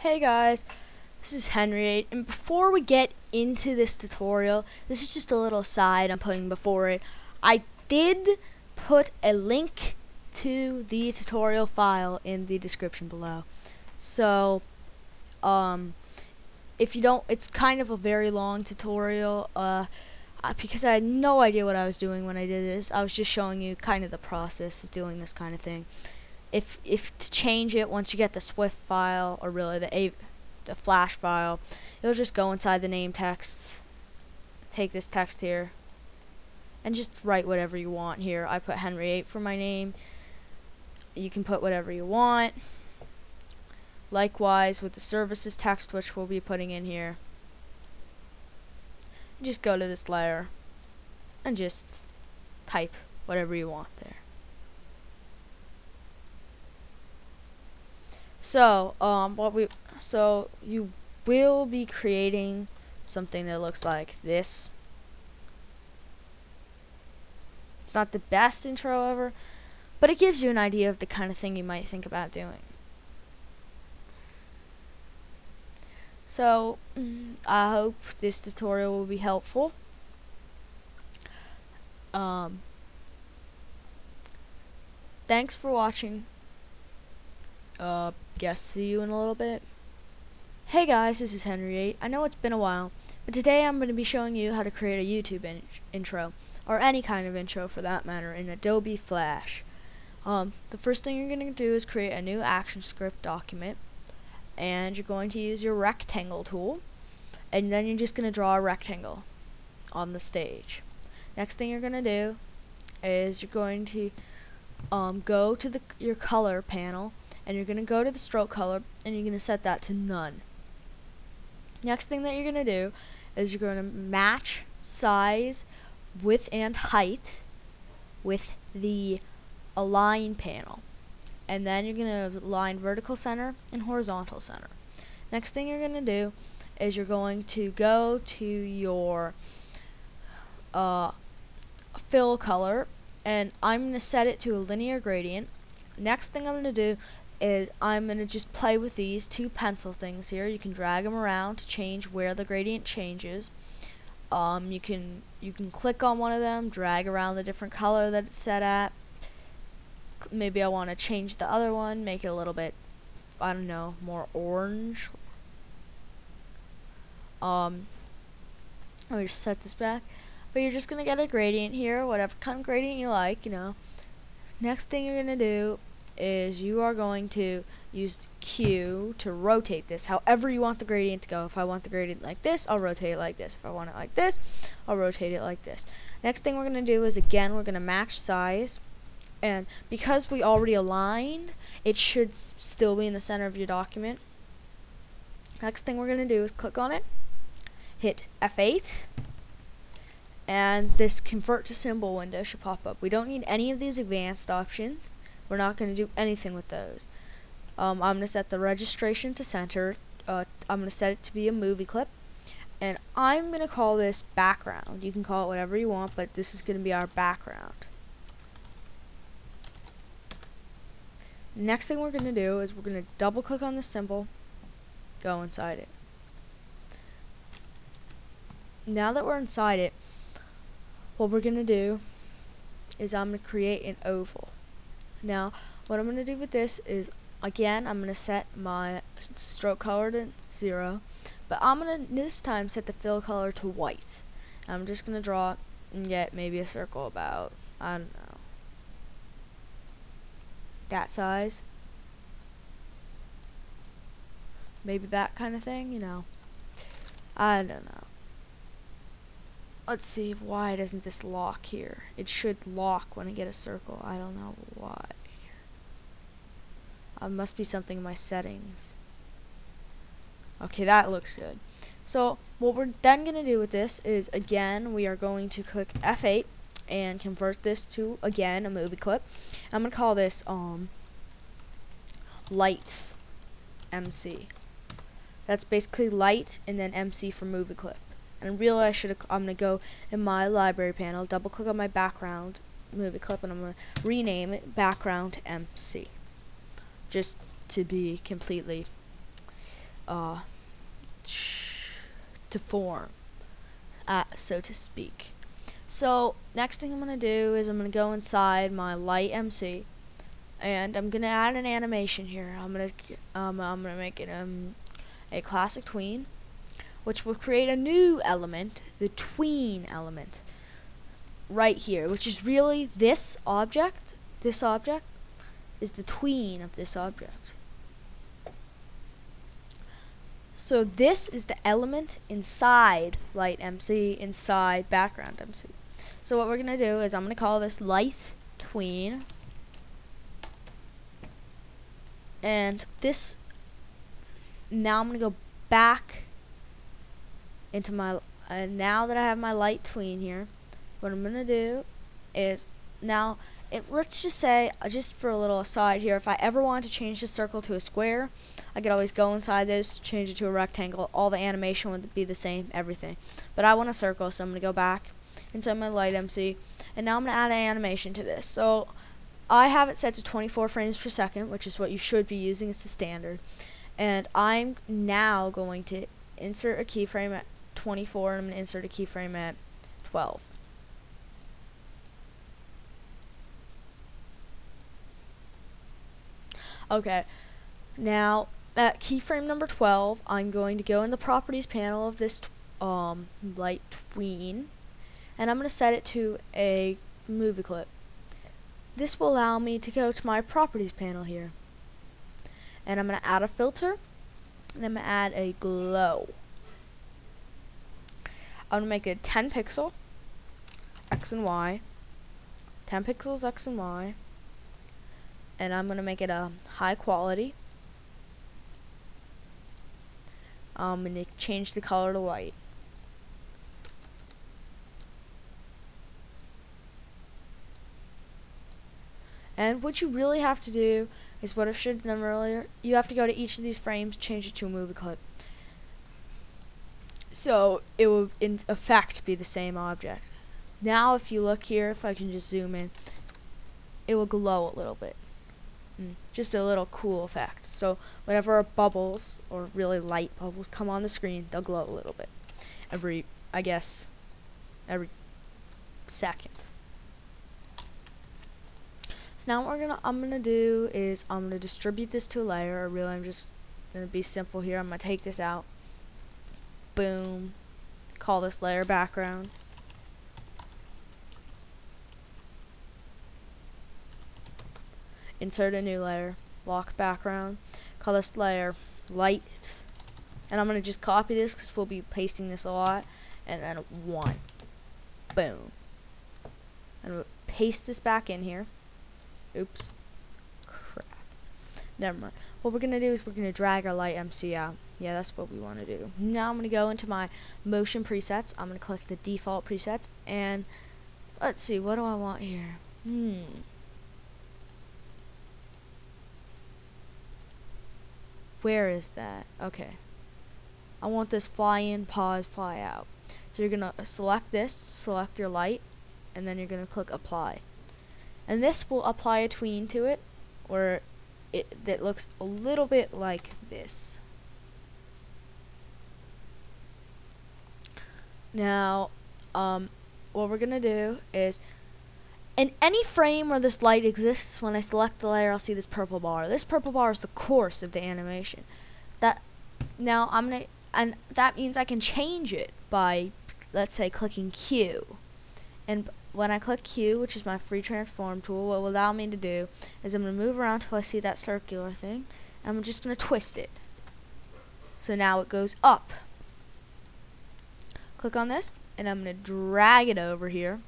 Hey guys, this is Henry, and before we get into this tutorial, this is just a little aside I'm putting before it. I did put a link to the tutorial file in the description below. So, if you don't, it's kind of a very long tutorial, because I had no idea what I was doing when I did this. I was just showing you kind of the process of doing this kind of thing. If to change it once you get the Swift file, or really the Flash file, it'll just go inside the name text, take this text here, and just write whatever you want here. I put Henry 8 for my name. You can put whatever you want. Likewise with the services text, which we'll be putting in here. Just go to this layer and just type whatever you want there. So, you will be creating something that looks like this. It's not the best intro ever, but it gives you an idea of the kind of thing you might think about doing. So, I hope this tutorial will be helpful. Thanks for watching. Guess see you in a little bit. Hey guys, this is Henry 8. I know it's been a while, but today I'm going to be showing you how to create a YouTube intro, or any kind of intro for that matter, in Adobe Flash. The first thing you're going to do is create a new ActionScript document, and you're going to use your rectangle tool, and then you're just going to draw a rectangle on the stage. Next thing you're going to do is you're going to go to your color panel, and you're going to go to the stroke color, and you're going to set that to none. Next thing that you're going to do is you're going to match size, width, and height with the align panel. And then you're going to align vertical center and horizontal center. Next thing you're going to do is you're going to go to your fill color, and I'm going to set it to a linear gradient. Next thing I'm going to do is I'm going to just play with these two pencil things here. You can drag them around to change where the gradient changes. You can click on one of them, drag around the different color that it's set at. Maybe I want to change the other one, make it a little bit, I don't know, more orange. Let me just set this back. But you're just going to get a gradient here, whatever kind of gradient you like, you know. Next thing you're going to do is you are going to use Q to rotate this however you want the gradient to go. If I want the gradient like this, I'll rotate it like this. If I want it like this, I'll rotate it like this. Next thing we're going to do is, again, we're going to match size. And because we already aligned, it should still be in the center of your document. Next thing we're going to do is click on it, hit F8, and this convert to symbol window should pop up. We don't need any of these advanced options. We're not going to do anything with those. I'm going to set the registration to center. I'm going to set it to be a movie clip. And I'm going to call this background. You can call it whatever you want, but this is going to be our background. Next thing we're going to do is we're going to double click on the symbol, go inside it. Now that we're inside it, what we're going to do is I'm going to create an oval. Now, what I'm going to do with this is, again, I'm going to set my stroke color to 0, but I'm going to this time set the fill color to white. I'm just going to draw and get maybe a circle about, I don't know, that size. Maybe that kind of thing, you know. I don't know. Let's see, why doesn't this lock here? It should lock when I get a circle. I don't know why. Must be something in my settings. Okay, that looks good. So what we're then going to do with this is, again, we are going to click F8 and convert this to, again, a movie clip. I'm going to call this light MC. That's basically light and then MC for movie clip. And really, I'm going to go in my library panel, double click on my background movie clip, and I'm going to rename it background MC. Just to be completely to form, so to speak. So next thing I'm gonna do is I'm gonna go inside my light MC, and I'm gonna add an animation here. I'm gonna make it a classic tween, which will create a new element, the tween element, right here, which is really this object. This object is the tween of this object. So this is the element inside light MC, inside background MC. So what we're gonna do is I'm gonna call this light tween, and this, now I'm gonna go back into my, now that I have my light tween here, what I'm gonna do is, now let's just say, just for a little aside here, if I ever wanted to change the circle to a square, I could always go inside this, change it to a rectangle. All the animation would be the same, everything. But I want a circle, so I'm gonna go back inside my light MC, and now I'm gonna add an animation to this. So I have it set to 24 frames per second, which is what you should be using. It's the standard. And I'm now going to insert a keyframe at 24, and I'm gonna insert a keyframe at 12. Okay, now at keyframe number 12, I'm going to go in the properties panel of this light tween, and I'm going to set it to a movie clip. This will allow me to go to my properties panel here, and I'm going to add a filter, and I'm going to add a glow. I'm going to make it 10 pixel X and Y, 10 pixels X and Y, and I'm going to make it a high quality. I'm going to change the color to white. And what you really have to do is what I should have done earlier. You have to go to each of these frames, change it to a movie clip. So it will in effect be the same object. Now if you look here, if I can just zoom in, it will glow a little bit. Just a little cool effect. So whenever bubbles, or really light bubbles, come on the screen, they'll glow a little bit every every second. So now what I'm gonna do is I'm gonna distribute this to a layer. Or really, I'm just gonna be simple here. I'm gonna take this out. Boom. Call this layer background. Insert a new layer, lock background, call this layer light, and I'm going to just copy this because we'll be pasting this a lot, and then 1, boom, and we'll paste this back in here. Oops, crap, never mind. What we're going to do is we're going to drag our light MC out. Yeah, that's what we want to do. Now I'm going to go into my motion presets. I'm going to click the default presets, and let's see, what do I want here? Where is that? Okay. I want this fly in, pause, fly out. So you're going to select this, select your light, and then you're going to click apply. And this will apply a tween to it, where that looks a little bit like this. Now, what we're going to do is, in any frame where this light exists, when I select the layer, I'll see this purple bar. This purple bar is the course of the animation. Now and that means I can change it by, let's say, clicking Q. And when I click Q, which is my free transform tool, what will allow me to do is I'm going to move around till I see that circular thing, and I'm just going to twist it. So now it goes up. Click on this, and I'm going to drag it over here.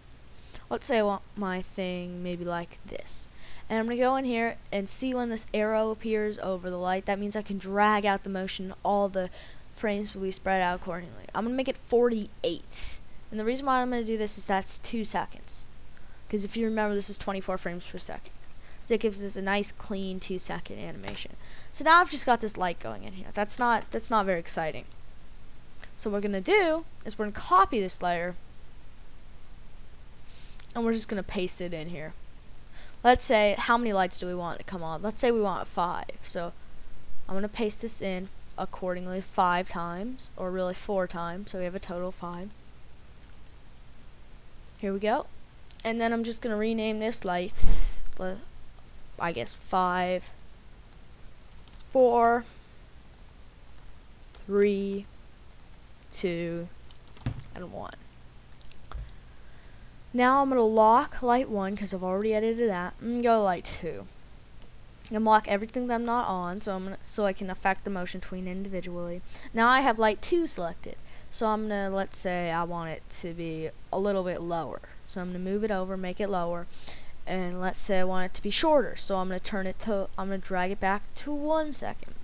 Let's say I want my thing maybe like this. And I'm going to go in here and see when this arrow appears over the light. That means I can drag out the motion. All the frames will be spread out accordingly. I'm going to make it 48. And the reason why I'm going to do this is that's 2 seconds. Because if you remember, this is 24 frames per second. So it gives us a nice clean 2-second animation. So now I've just got this light going in here. That's not very exciting. So what we're going to do is we're going to copy this layer, and we're just going to paste it in here. Let's say, how many lights do we want to come on? Let's say we want 5. So I'm going to paste this in accordingly 5 times, or really 4 times, so we have a total of 5. Here we go. And then I'm just going to rename this light, I guess 5, 4, 3, 2, and 1. Now I'm going to lock light 1 because I've already edited that, and go light 2. I'm going to lock everything that I'm not on, so I can affect the motion between individually. Now I have light 2 selected, so I'm going to, let's say I want it to be a little bit lower. So I'm going to move it over, make it lower, and let's say I want it to be shorter, so I'm going to drag it back to 1 second.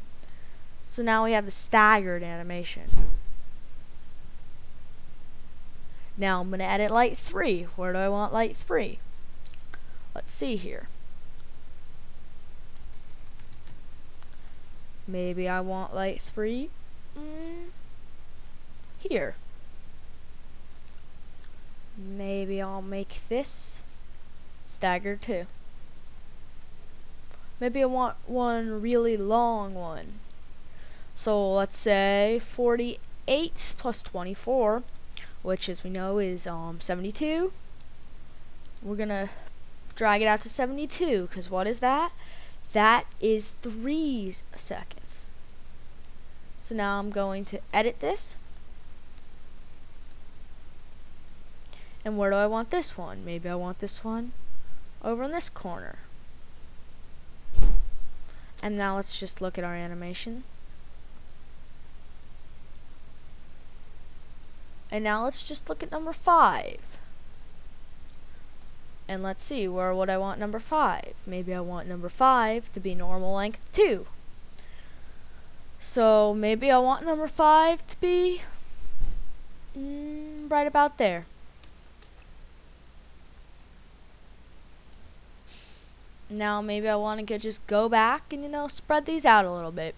So now we have the staggered animation. Now I'm going to edit light 3. Where do I want light 3? Let's see here. Maybe I want light 3 here. Maybe I'll make this staggered too. Maybe I want one really long one. So let's say 48 plus 24, which as we know is 72. We're gonna drag it out to 72, because what is that? That is 3 seconds. So now I'm going to edit this. And where do I want this one? Maybe I want this one over in this corner. And now let's just look at our animation. And now let's just look at number 5. And let's see, where would I want number 5? Maybe I want number 5 to be normal length 2. So maybe I want number 5 to be right about there. Now maybe I want to just go back and spread these out a little bit.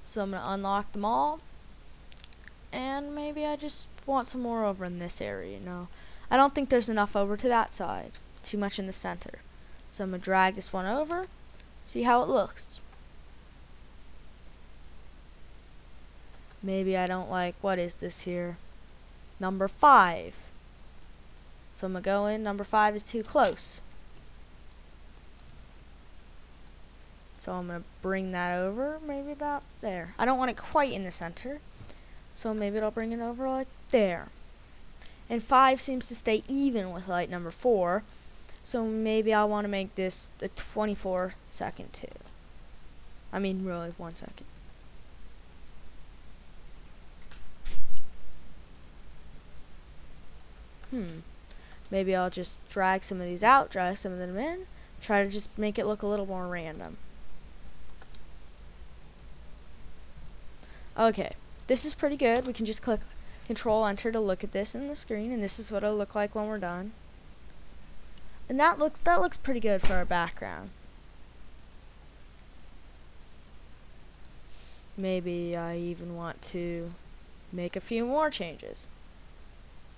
So I'm going to unlock them all. And maybe I just want some more over in this area, I don't think there's enough over to that side. Too much in the center. So I'm going to drag this one over. See how it looks. Maybe I don't like, what is this here? Number 5. So I'm going to go in, number 5 is too close. So I'm going to bring that over, maybe about there. I don't want it quite in the center. So maybe I'll bring it over like there. And 5 seems to stay even with light number 4. So maybe I want to make this a 24 second too. I mean really 1 second. Maybe I'll just drag some of these out, drag some of them in. Try to just make it look a little more random. Okay, this is pretty good. We can just click Control Enter to look at this in the screen, and this is what it'll look like when we're done. And that looks pretty good for our background. Maybe I even want to make a few more changes.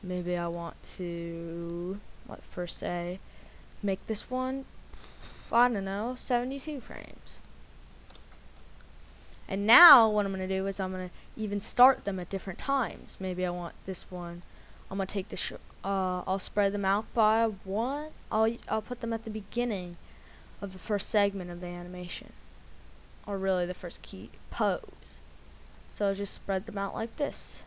Maybe I want to, first say, make this one, I don't know, 72 frames. And now what I'm going to do is I'm going to even start them at different times. Maybe I want this one. I'm going to take this, I'll spread them out by 1. I'll put them at the beginning of the first segment of the animation. Or really the first key pose. So I'll just spread them out like this.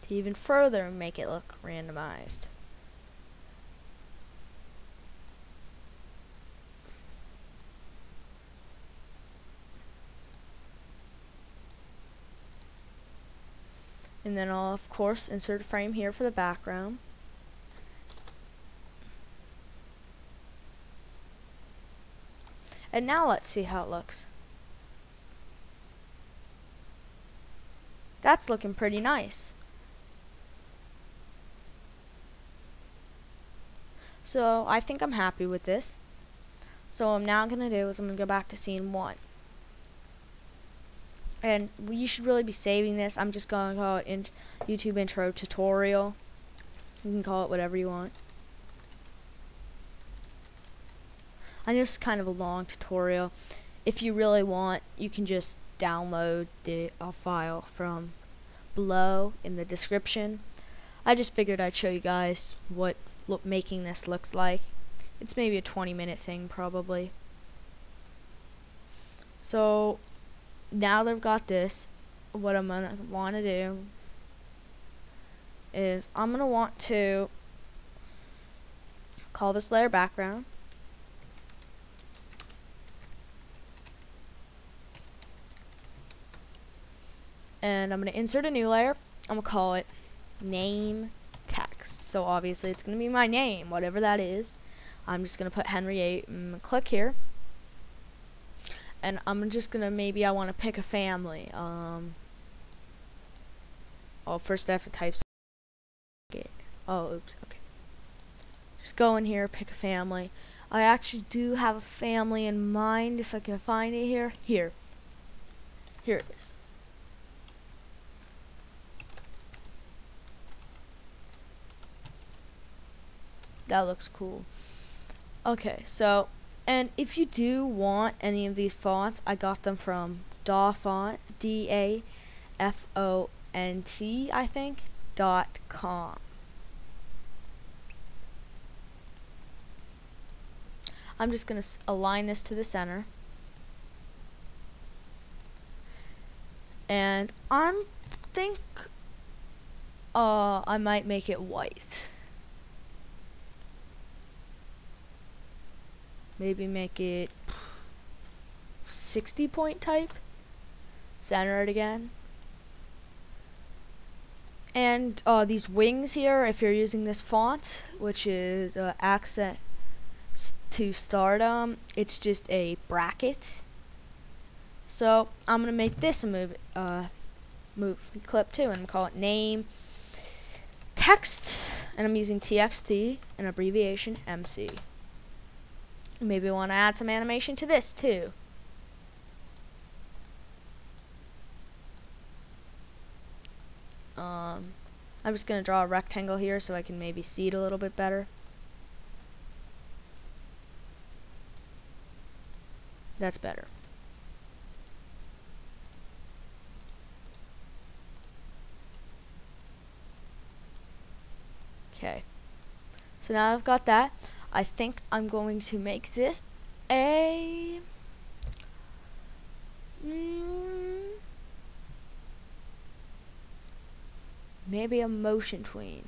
To even further make it look randomized. And then I'll of course insert a frame here for the background. And now let's see how it looks. That's looking pretty nice. So I think I'm happy with this. So what I'm now going to do is I'm going to go back to scene 1. And you should really be saving this. I'm just going to call it YouTube intro tutorial. You can call it whatever you want. I know this is kind of a long tutorial. if you really want, you can just download the file from below in the description. I just figured I'd show you guys what making this looks like. It's maybe a 20-minute thing probably. So now that I've got this, what I'm gonna want to do is I'm gonna want to call this layer background, and I'm gonna insert a new layer. I'm gonna call it name text. So obviously it's gonna be my name, whatever that is. I'm just gonna put Henry 8 and click here, and I'm just gonna, maybe I want to pick a family. Oh, first I have to type. Oh, oops. Okay. Just go in here, pick a family. I actually do have a family in mind. If I can find it here. Here it is. That looks cool. Okay, so, and if you do want any of these fonts, I got them from Dafont, DAFONT, I think, .com. I'm just going to align this to the center. And I might make it white. Maybe make it 60 point type. Center it again. And these wings here, if you're using this font, which is Accent to Stardom, it's just a bracket. So I'm gonna make this a move clip too, and call it name text, and I'm using TXT and abbreviation MC. Maybe I want to add some animation to this too. I'm just gonna draw a rectangle here so I can maybe see it a little bit better. That's better. Okay. So now I've got that. I think I'm going to make this a maybe a motion tween.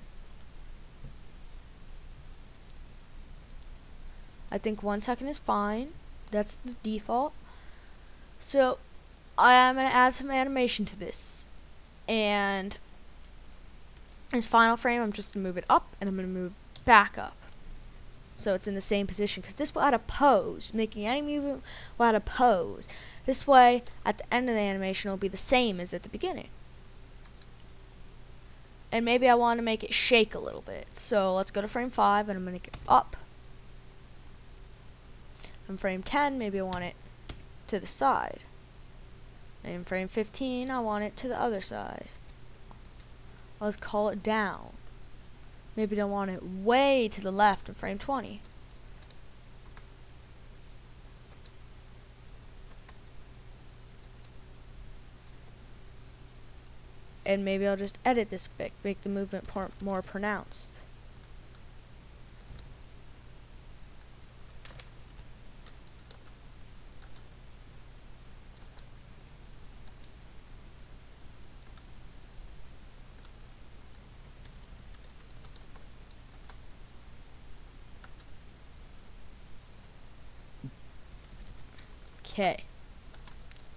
I think 1 second is fine. That's the default. So I am going to add some animation to this, and this final frame, I'm just going to move it up, and I'm going to move it back up so it's in the same position, because this will add a pose. Making any movement will add a pose. This way, at the end of the animation, it will be the same as at the beginning. And maybe I want to make it shake a little bit. So let's go to frame 5, and I'm going to get up. From frame 10, maybe I want it to the side. And in frame 15, I want it to the other side. Let's call it down. Maybe I want it way to the left in frame 20. And maybe I'll just edit this bit, make the movement more pronounced. Okay.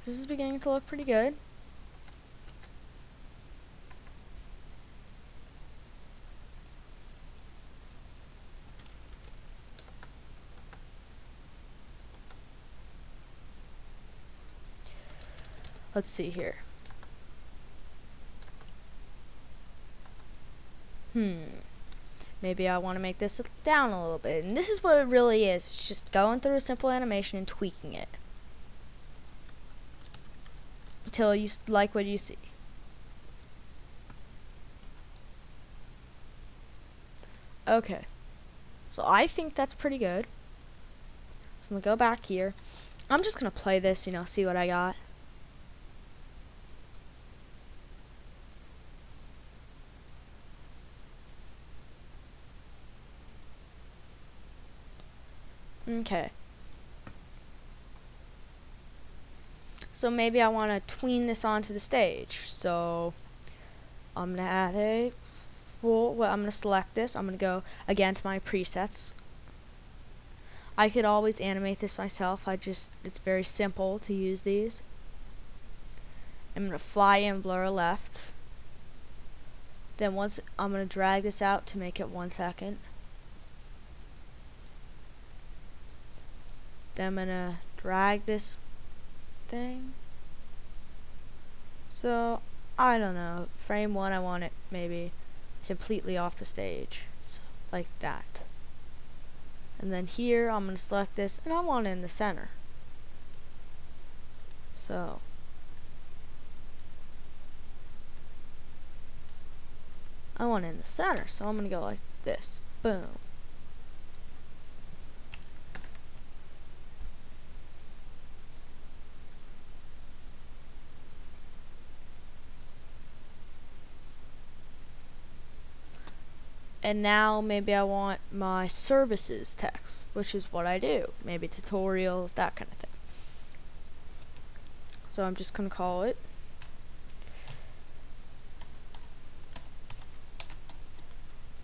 This is beginning to look pretty good. Let's see here. Maybe I want to make this down a little bit. And this is what it really is. It's just going through a simple animation and tweaking it until you like what you see. Okay. So I think that's pretty good. So I'm going to go back here. I'm just gonna play this, see what I got. Okay. So maybe I want to tween this onto the stage. So I'm gonna add I'm gonna select this. I'm gonna go again to my presets. I could always animate this myself. It's very simple to use these. I'm gonna fly in blur left. Then once I'm gonna drag this out to make it 1 second. Then I'm gonna drag this thing. So I don't know. Frame 1, I want it maybe completely off the stage, so like that. And then here I'm gonna select this, and I want it in the center. So I want it in the center, so I'm gonna go like this. Boom. And now maybe I want my services text, which is what I do. Maybe tutorials, that kind of thing. So I'm just gonna call it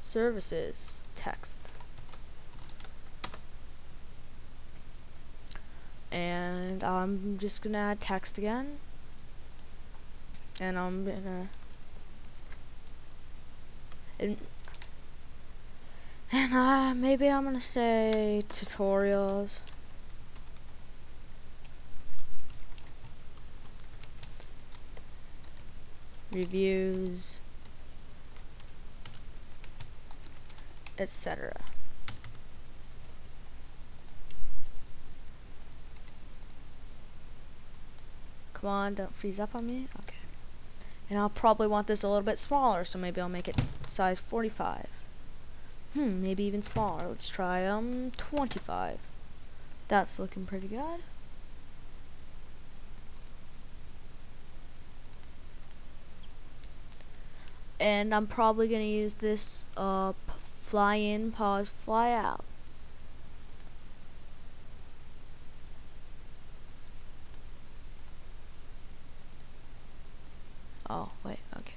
services text. And I'm just gonna add text again. And I'm gonna and maybe I'm gonna say tutorials. Reviews, etc. Come on, don't freeze up on me. Okay. And I'll probably want this a little bit smaller, so maybe I'll make it size 45. Maybe even smaller. Let's try 25. That's looking pretty good. And I'm probably gonna use this fly in, pause, fly out. Oh, wait, okay.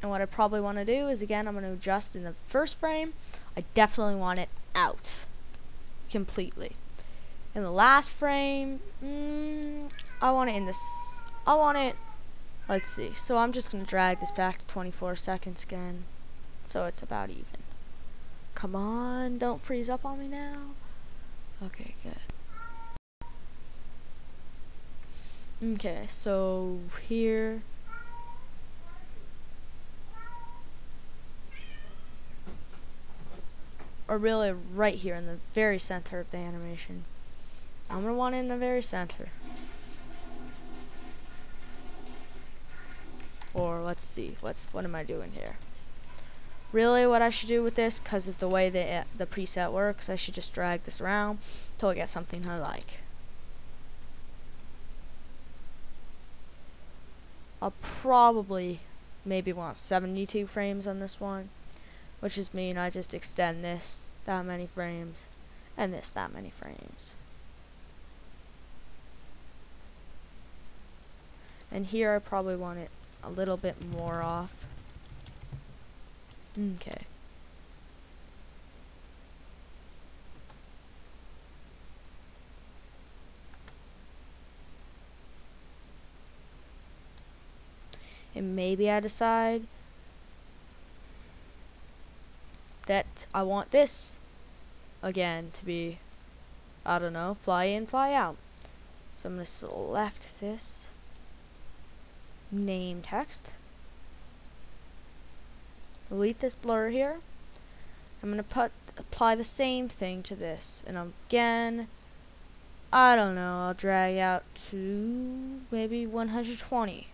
And what I probably want to do is, again, I'm going to adjust in the first frame. I definitely want it out completely. In the last frame, I want it in this. I want it. Let's see. So I'm just going to drag this back to 24 seconds again, so it's about even. Come on, don't freeze up on me now. Okay, good. Okay, so here. Or really right here in the very center of the animation. I'm gonna want it in the very center. Or let's see, what am I doing here? Really, what I should do with this, because of the way the preset works, I should just drag this around till I get something I like. I'll probably maybe want 72 frames on this one, which just mean I just extend this that many frames and this that many frames. And here I probably want it a little bit more off. Okay. And maybe I decide that I want this again to be, I don't know, fly in, fly out. So I'm going to select this name text, delete this blur here. I'm going to apply the same thing to this, and again I don't know, I'll drag out to maybe 120.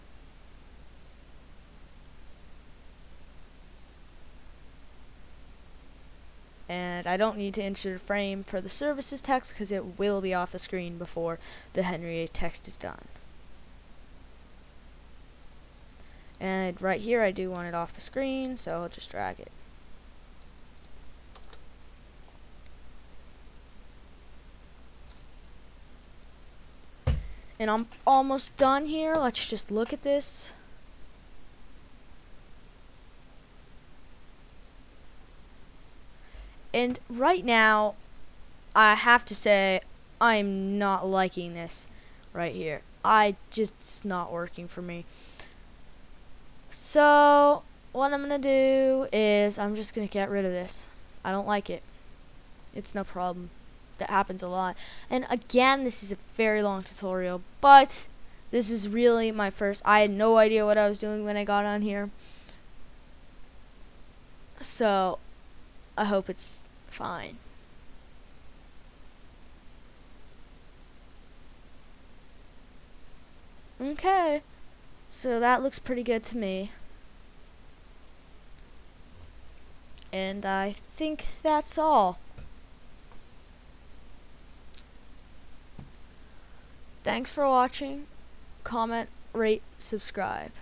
And I don't need to insert a frame for the services text because it will be off the screen before the Henry text is done. And right here I do want it off the screen, so I'll just drag it. And I'm almost done here. Let's just look at this. And right now, I have to say, I'm not liking this right here. It's not working for me. So, what I'm going to do is, I'm just going to get rid of this. I don't like it. It's no problem. That happens a lot. And again, this is a very long tutorial, but this is really my first. I had no idea what I was doing when I got on here. So, I hope it's fine. Okay, so that looks pretty good to me. And I think that's all. Thanks for watching. Comment, rate, subscribe.